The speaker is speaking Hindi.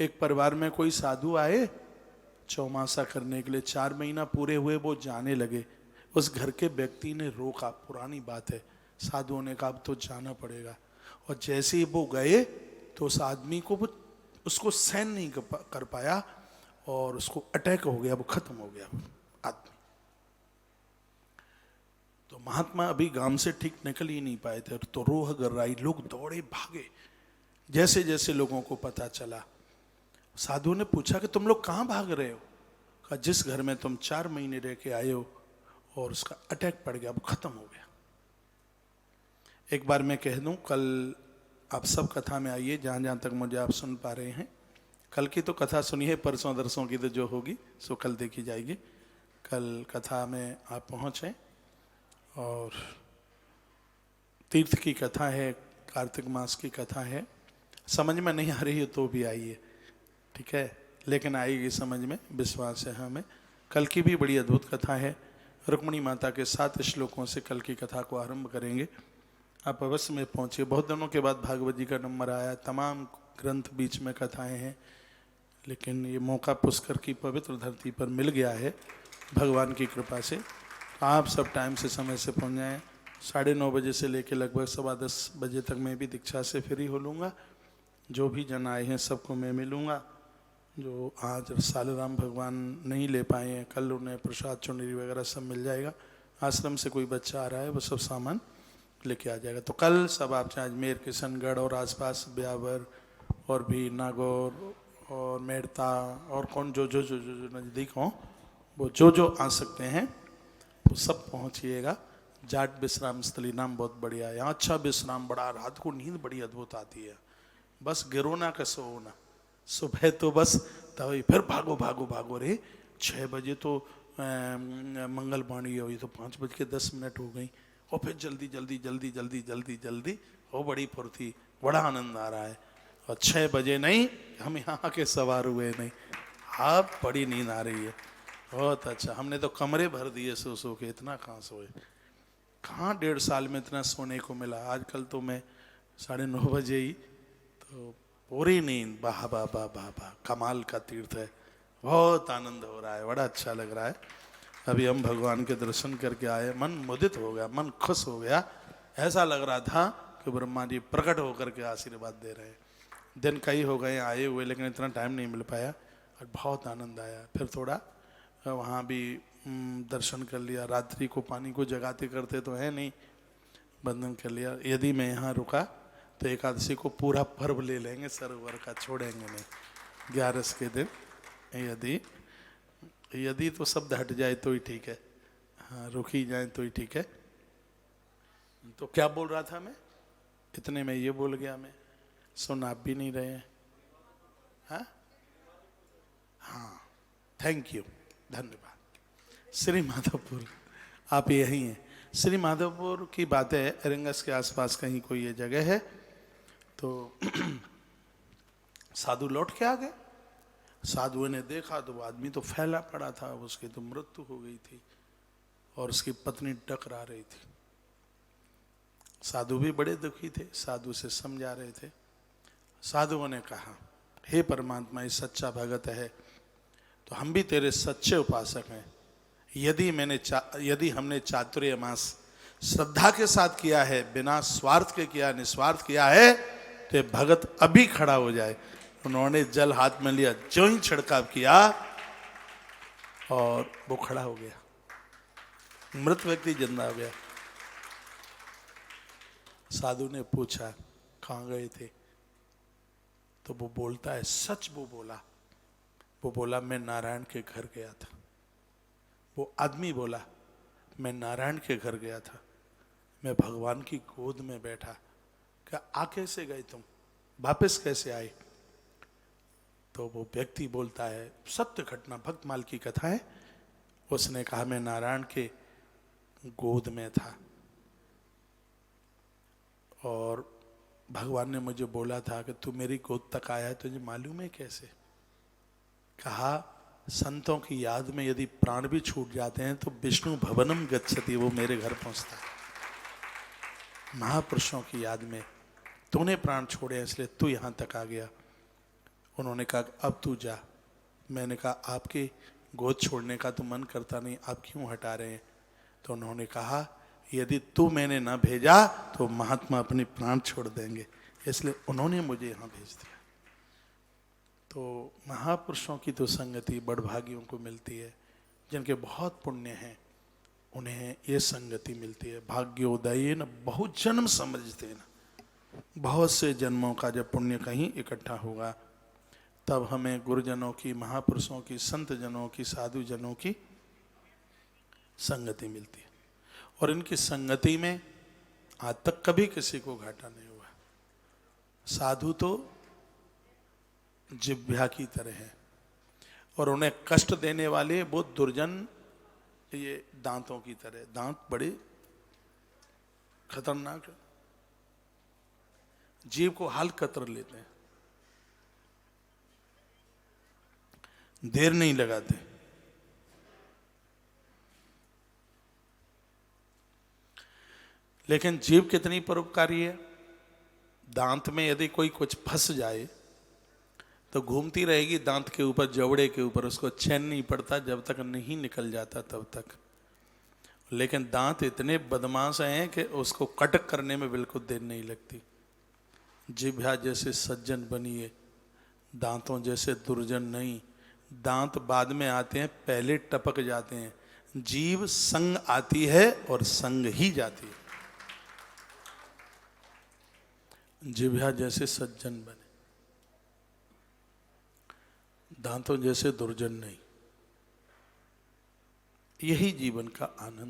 एक परिवार में कोई साधु आए चौमासा करने के लिए, 4 महीना पूरे हुए, वो जाने लगे। उस घर के व्यक्ति ने रोका, पुरानी बात है, साधुओं ने कहा अब तो जाना पड़ेगा। और जैसे ही वो गए तो उस आदमी को वो उसको सहन नहीं कर पाया और उसको अटैक हो गया, वो खत्म हो गया आदमी। तो महात्मा अभी गांव से ठीक निकल ही नहीं पाए थे, तो रोह गर्राई, लोग दौड़े भागे। जैसे जैसे लोगों को पता चला, साधु ने पूछा कि तुम लोग कहाँ भाग रहे हो? कहा जिस घर में तुम 4 महीने रह के आए हो और उसका अटैक पड़ गया, वो खत्म हो गया। एक बार मैं कह दूं, कल आप सब कथा में आइए, जहां जहां तक मुझे आप सुन पा रहे हैं। कल की तो कथा सुनिए, परसों दरसों की तो जो होगी सो कल देखी जाएगी। कल कथा में आप पहुंचे और तीर्थ की कथा है, कार्तिक मास की कथा है। समझ में नहीं आ रही है तो भी आइए, ठीक है, लेकिन आएगी समझ में, विश्वास है हमें। कल की भी बड़ी अद्भुत कथा है। रुक्मिणी माता के 7 श्लोकों से कल की कथा को आरंभ करेंगे। आप अवश्य में पहुंचे। बहुत दिनों के बाद भागवत जी का नंबर आया, तमाम ग्रंथ बीच में कथाएं हैं, लेकिन ये मौका पुष्कर की पवित्र धरती पर मिल गया है भगवान की कृपा से। आप सब टाइम से समय से पहुंच जाएँ। 9:30 बजे से लेकर लगभग 10:15 बजे तक मैं भी दीक्षा से फ्री हो लूँगा। जो भी जन आए हैं सबको मैं मिलूँगा। जो आज सालराम भगवान नहीं ले पाए हैं, कल उन्हें प्रसाद चुनरी वगैरह सब मिल जाएगा। आश्रम से कोई बच्चा आ रहा है, वो सब सामान लेके आ जाएगा। तो कल सब आप चाहे अजमेर, किशनगढ़ और आसपास ब्यावर और भी नागौर और मेड़ता और कौन जो जो जो जो, जो नज़दीक हों, वो जो आ सकते हैं वो सब पहुँचिएगा। जाट विश्राम स्थली नाम बहुत बढ़िया है यहाँ, अच्छा विश्राम, बड़ा, रात को नींद बड़ी अद्भुत आती है। बस गिरो ना का सो ना, सुबह तो बस तभी फिर भागो भागो भागो रे। 6 बजे तो मंगल वाणी हुई, तो 5:10 हो गई, और फिर जल्दी जल्दी जल्दी जल्दी जल्दी जल्दी, वो बड़ी फुर्ती, बड़ा आनंद आ रहा है। और 6 बजे नहीं, हम यहाँ के सवार हुए नहीं, आप बड़ी नींद आ रही है, बहुत अच्छा। हमने तो कमरे भर दिए सो सो के, इतना कहाँ सोए, कहाँ 1.5 साल में इतना सोने को मिला। आजकल तो मैं 9:30 बजे ही तो पूरी नींद, वाह वाह वाह वाह वाह, कमाल का तीर्थ है, बहुत आनंद हो रहा है, बड़ा अच्छा लग रहा है। अभी हम भगवान के दर्शन करके आए, मन मुदित हो गया, मन खुश हो गया। ऐसा लग रहा था कि ब्रह्मा जी प्रकट होकर के आशीर्वाद दे रहे हैं। दिन कई हो गए आए हुए, लेकिन इतना टाइम नहीं मिल पाया और बहुत आनंद आया। फिर थोड़ा वहाँ भी दर्शन कर लिया। रात्रि को पानी को जगाते करते तो है नहीं, बंधन कर लिया। यदि मैं यहाँ रुका तो एकादशी को पूरा पर्व ले लेंगे, सरोवर का छोड़ेंगे नहीं। 11 के दिन यदि तो शब्द हट जाए तो ही ठीक है, हाँ रुक ही जाए तो ही ठीक है। तो क्या बोल रहा था मैं, इतने में ये बोल गया मैं, सुन आप भी नहीं रहे हैं। हाँ थैंक यू, धन्यवाद। श्री माधवपुर, आप यहीं हैं। श्री माधवपुर की बात है, एरंगस के आसपास कहीं कोई ये जगह है। तो साधु लौट के आ गए। साधुओं ने देखा तो वो आदमी तो फैला पड़ा था, उसकी तो मृत्यु हो गई थी और उसकी पत्नी टकरा रही थी। साधु भी बड़े दुखी थे, साधु से समझा रहे थे। साधुओं ने कहा, हे परमात्मा, ये सच्चा भगत है तो हम भी तेरे सच्चे उपासक हैं। यदि हमने चातुर्य मास श्रद्धा के साथ किया है, बिना स्वार्थ के किया, निस्वार्थ किया है, तो भगत अभी खड़ा हो जाए। उन्होंने जल हाथ में लिया, जो ही छिड़काव किया और वो खड़ा हो गया, मृत व्यक्ति जिंदा हो गया। साधु ने पूछा कहाँ गए थे, तो वो बोलता है, सच वो बोला मैं नारायण के घर गया था। वो आदमी बोला, मैं नारायण के घर गया था, मैं भगवान की गोद में बैठा। क्या आ कैसे गए तुम, वापस कैसे आए? तो वो व्यक्ति बोलता है, सत्य घटना, भक्तमाल की कथा है। उसने कहा मैं नारायण के गोद में था और भगवान ने मुझे बोला था कि तू मेरी गोद तक आया है, तुझे मालूम है कैसे? कहा संतों की याद में यदि प्राण भी छूट जाते हैं तो विष्णु भवनम गच्छति, वो मेरे घर पहुंचता है। महापुरुषों की याद में तूने प्राण छोड़े इसलिए तू यहां तक आ गया। उन्होंने कहा अब तू जा। मैंने कहा आपके गोद छोड़ने का तो मन करता नहीं, आप क्यों हटा रहे हैं? तो उन्होंने कहा यदि तू मैंने ना भेजा तो महात्मा अपने प्राण छोड़ देंगे, इसलिए उन्होंने मुझे यहाँ भेज दिया। तो महापुरुषों की तो संगति बड़भागियों को मिलती है, जिनके बहुत पुण्य हैं उन्हें ये संगति मिलती है। भाग्योदय न बहुत जन्म समझते न, बहुत से जन्मों का जब पुण्य कहीं इकट्ठा होगा तब हमें गुरुजनों की, महापुरुषों की, संत जनों की, साधु जनों की संगति मिलती है। और इनकी संगति में आज तक कभी किसी को घाटा नहीं हुआ। साधु तो जिह्वा की तरह है और उन्हें कष्ट देने वाले वो दुर्जन ये दांतों की तरह। दांत बड़े खतरनाक है, जीव को हाल कतर लेते हैं, देर नहीं लगाते। लेकिन जीव कितनी परोपकारी है। दांत में यदि कोई कुछ फंस जाए तो घूमती रहेगी दांत के ऊपर, जबड़े के ऊपर, उसको चैन नहीं पड़ता जब तक नहीं निकल जाता तब तक। लेकिन दांत इतने बदमाश हैं कि उसको कट करने में बिल्कुल देर नहीं लगती। जिह्वा जैसे सज्जन बनिए, दांतों जैसे दुर्जन नहीं। दांत बाद में आते हैं, पहले टपक जाते हैं। जीव संग आती है और संग ही जाती है। जिह्वा जैसे सज्जन बने, दांतों जैसे दुर्जन नहीं। यही जीवन का आनंद।